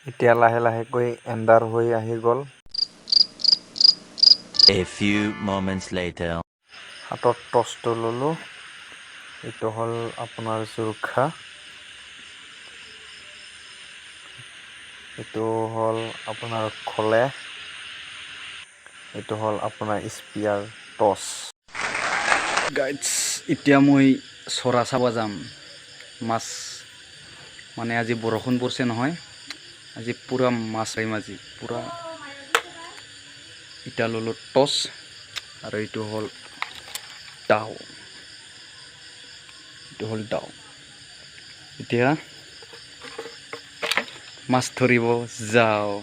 এতিয়া লাহে লাহেকৈ এন্ধাৰ হৈ আহি গ'ল। A few moments later. হাতত টৰ্চটো ল'লোঁ। এইটো হ'ল আপোনাৰ জুৰখা। এইটো হ'ল আপোনাৰ খলে। এইটো হ'ল আপোনাৰ স্পিয়াৰ টৰ্চ। গাইডছ, এতিয়া মই চৰা চাব যাম। মাছ মানে আজি বৰষুণ পৰিছে নহয়, আজি পুৰা মাছ আহিম আজি পুৰা। এতিয়া ল'লোঁ টৰ্চ আৰু এইটো হ'ল দাও। এইটো হ'ল দাও। এতিয়া মাছ ধৰিব যাওঁ।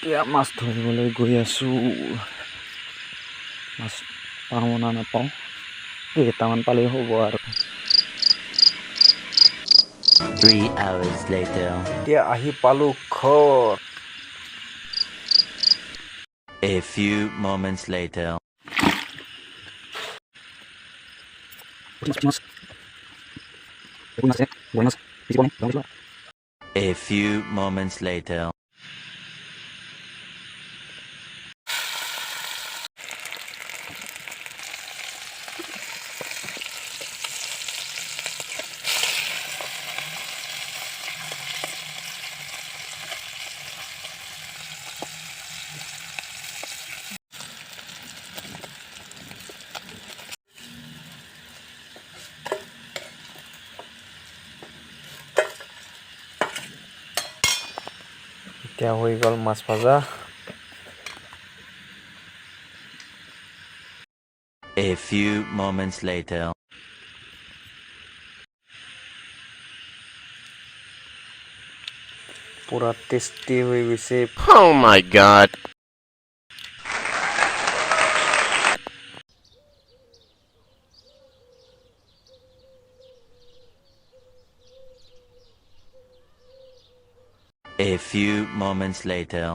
এতিয়া মাছ ধৰিবলৈ গৈ আছোঁ। মাছ পাওঁ না নাপাওঁ, কেইটামান পালেই হ'ব আৰু। 3 hours later. এতিয়া আহি পালোঁ ঘৰ। A few moments later. A few moments later. এতিয়া হৈ গ'ল মাছ ভাজা। A few moments later. পুৰা টেষ্টি হৈ গৈছে। Oh my god. A few moments later.